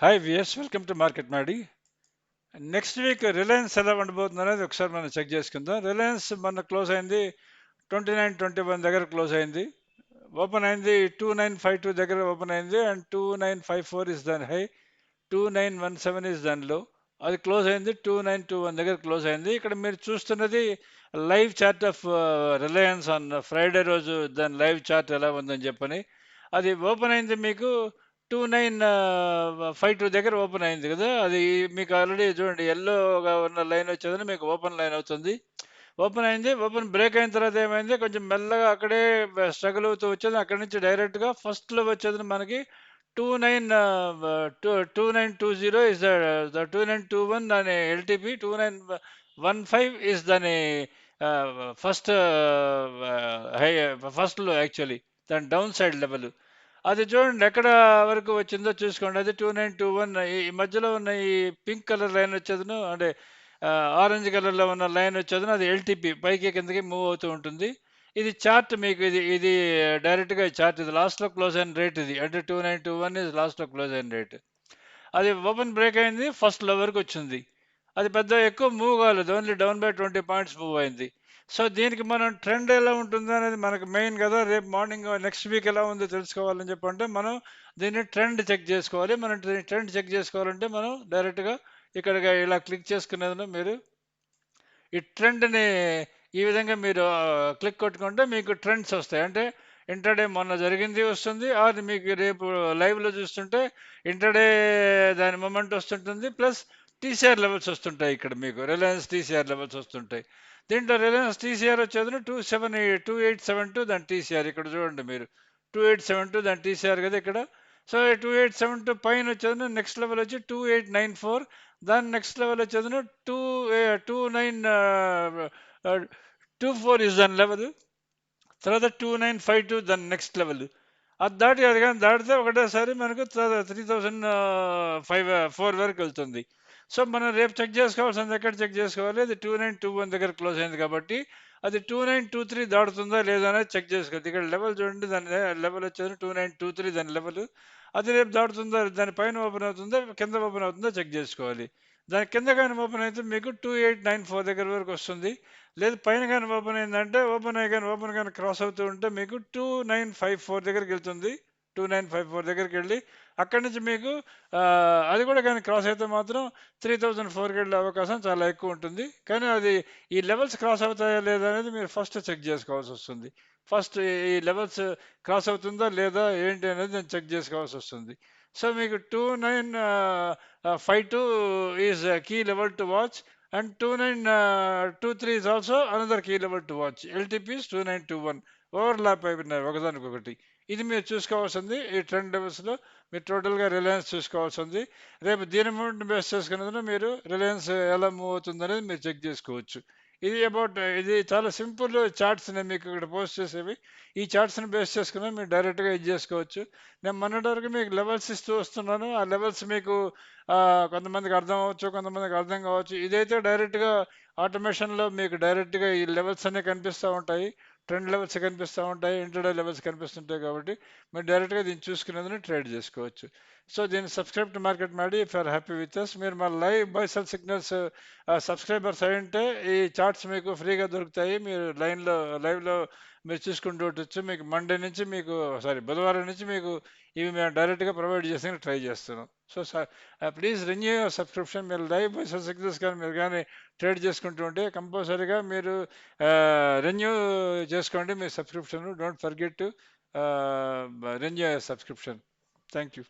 Hi విఎస్, welcome to market మాడి. Next week Reliance ఎలా ఉండబోతుంది అనేది ఒకసారి మనం చెక్ చేసుకుందాం. రిలయన్స్ మన క్లోజ్ అయింది 2921 దగ్గర క్లోజ్ అయింది. ఓపెన్ అయింది 2952 దగ్గర ఓపెన్ అయింది అండ్ 2954 ఇస్ దాని హై, 2917 ఇస్ దాని లో. అది క్లోజ్ అయింది 2921 దగ్గర క్లోజ్ అయింది. ఇక్కడ మీరు చూస్తున్నది live chart of Reliance on Friday రోజు దాని లైవ్ చార్ట్ ఎలా ఉందని చెప్పని. అది ఓపెన్ అయింది మీకు 2952 దగ్గర ఓపెన్ అయింది కదా. అది మీకు ఆల్రెడీ చూడండి ఎల్లోగా ఉన్న లైన్ వచ్చేదని మీకు ఓపెన్ లైన్ అవుతుంది. ఓపెన్ అయింది. ఓపెన్ బ్రేక్ అయిన తర్వాత ఏమైంది, కొంచెం మెల్లగా అక్కడే స్ట్రగుల్ అవుతూ వచ్చేది. అక్కడి నుంచి డైరెక్ట్గా ఫస్ట్లో వచ్చేది మనకి 2920 ఇస్ ద 2921 దాని ఎల్టీపీ, 2915 ఇస్ దాని ఫస్ట్ హై, ఫస్ట్ లో యాక్చువల్లీ దాని డౌన్ సైడ్ లెవెల్. అది చూడండి ఎక్కడ వరకు వచ్చిందో చూసుకోండి. అది 2921. ఈ మధ్యలో ఉన్న ఈ పింక్ కలర్ లైన్ వచ్చేదను అంటే ఆరెంజ్ కలర్లో ఉన్న లైన్ వచ్చేదను అది ఎల్టీపీ, పైకి కిందకి మూవ్ అవుతూ ఉంటుంది. ఇది చార్ట్ మీకు, ఇది ఇది డైరెక్ట్గా చార్ట్. ఇది లాస్ట్లో క్లోజ్ అయిన రేట్, ఇది అంటే 2921 ఇది లాస్ట్లో క్లోజ్ అయిన రేట్. అది ఓపెన్ బ్రేక్ అయింది, ఫస్ట్ లో వరకు వచ్చింది. అది పెద్ద ఎక్కువ మూవ్ కాలేదు, only down by 20 points move అయింది. సో దీనికి మనం ట్రెండ్ ఎలా ఉంటుంది అనేది మనకు మెయిన్ కదా. రేపు మార్నింగ్ నెక్స్ట్ వీక్ ఎలా ఉందో తెలుసుకోవాలని చెప్పంటే మనం దీన్ని ట్రెండ్ చెక్ చేసుకోవాలి. మనం ట్రెండ్ చెక్ చేసుకోవాలంటే మనం డైరెక్ట్గా ఇక్కడ ఇలా క్లిక్ చేసుకునేది మీరు ఈ ట్రెండ్ని ఈ విధంగా మీరు క్లిక్ కొట్టుకుంటే మీకు ట్రెండ్స్ వస్తాయి. అంటే ఇంటర్డే మొన్న జరిగింది వస్తుంది, అది మీకు రేపు లైవ్లో చూస్తుంటే ఇంటర్డే దాని మూమెంట్ వస్తుంటుంది, ప్లస్ టీసీఆర్ లెవెల్స్ వస్తుంటాయి. ఇక్కడ మీకు రిలయన్స్ టీసీఆర్ లెవెల్స్ వస్తుంటాయి. దీంట్లో రిలయన్స్ టీసీఆర్ వచ్చేది 2872 దాని టీసీఆర్. ఇక్కడ చూడండి మీరు 2872 దాని టీసీఆర్ కదా ఇక్కడ. సో 2872 పైన వచ్చేది నెక్స్ట్ లెవెల్ వచ్చి 2894. దాని నెక్స్ట్ లెవెల్ వచ్చేది 2924 ఇస్ దాని లెవెల్. తర్వాత 2952 దాని నెక్స్ట్ లెవెల్. అది దాటి, అది కానీ దాటితే ఒకటేసారి మనకు 3005 వరకు వెళ్తుంది. సో మనం రేపు చెక్ చేసుకోవాల్సింది ఎక్కడ చెక్ చేసుకోవాలి, అది 2921 దగ్గర క్లోజ్ అయింది కాబట్టి అది 2923 దాటుతుందా లేదా అనేది చెక్ చేసుకోవాలి. ఇక్కడ లెవెల్ చూడండి, దాని లెవెల్ వచ్చేది 2923 దాని లెవెల్. అది రేపు దాటుతుందా, దాని పైన ఓపెన్ అవుతుందా కింద ఓపెన్ అవుతుందా చెక్ చేసుకోవాలి. దాని కింద కానీ ఓపెన్ అయితే మీకు 2894 దగ్గర వరకు వస్తుంది. లేదు పైన కానీ ఓపెన్ అయిందంటే, ఓపెన్ కానీ క్రాస్ అవుతూ ఉంటే మీకు 2954 దగ్గరికి వెళ్తుంది. 2954 దగ్గరికి వెళ్ళి అక్కడి నుంచి మీకు అది కూడా కానీ క్రాస్ అయితే మాత్రం 3004కి వెళ్ళే అవకాశం చాలా ఎక్కువ ఉంటుంది. కానీ అది ఈ లెవెల్స్ క్రాస్ అవుతాయా లేదా అనేది మీరు ఫస్ట్ చెక్ చేసుకోవాల్సి వస్తుంది. ఫస్ట్ ఈ లెవెల్స్ క్రాస్ అవుతుందా లేదా ఏంటి అనేది నేను చెక్ చేసుకోవాల్సి వస్తుంది. సో మీకు 2952 is key level to watch and 2923 is also another key level to watch. LTP is 2921. Overlap అయిపోయినాయి ఒకదానికొకటి. ఇది మీరు చూసుకోవాల్సింది. ఈ ట్రెండ్ లెవెల్స్లో మీరు టోటల్గా రిలయన్స్ చూసుకోవాల్సింది. రేపు దీని మూమెంట్ బేస్ చేసుకున్నది మీరు రిలయన్స్ ఎలా మూవ్ అవుతుంది అనేది మీరు చెక్ చేసుకోవచ్చు. ఇది అబౌట్, ఇది చాలా సింపుల్ చార్ట్స్ నేను మీకు ఇక్కడ పోస్ట్ చేసేవి. ఈ చార్ట్స్ని బేస్ చేసుకుని మీరు డైరెక్ట్గా ఇది చేసుకోవచ్చు. నేను మొన్నటి వరకు మీకు లెవెల్స్ ఇస్తూ వస్తున్నాను. ఆ లెవెల్స్ మీకు కొంతమందికి అర్థం అవ్వచ్చు, కొంతమందికి అర్థం కావచ్చు. ఇదైతే డైరెక్ట్గా ఆటోమేషన్లో మీకు డైరెక్ట్గా ఈ లెవెల్స్ అన్నీ కనిపిస్తూ ఉంటాయి. ట్రెండ్ లెవెల్స్ కనిపిస్తూ ఉంటాయి, ఇంటర్డే లెవెల్స్ కనిపిస్తుంటాయి. కాబట్టి మీరు డైరెక్ట్గా దీన్ని చూసుకునేదని ట్రేడ్ చేసుకోవచ్చు. సో దీన్ని సబ్స్క్రైబ్ టు మార్కెట్ మాడి if are happy with us. మీరు మా live buy sell signals subscribers అయి ఉంటే ఈ చార్ట్స్ మీకు ఫ్రీగా దొరుకుతాయి. మీరు లైవ్లో మీరు చూసుకుంటూ ఉండొచ్చు. మీకు మండే నుంచి మీకు బుధవారం నుంచి మీకు ఇవి మేము డైరెక్ట్గా ప్రొవైడ్ చేసి ట్రై చేస్తున్నాం. So please renew your subscription. మీరు లైవ్ బై సెల్ సిగ్నల్స్ కానీ మీరు కానీ ట్రేడ్ చేసుకుంటూ ఉంటే కంపల్సరీగా మీరు రెన్యూ చేసుకోండి మీ subscription. Don't forget to renew your subscription. Thank you.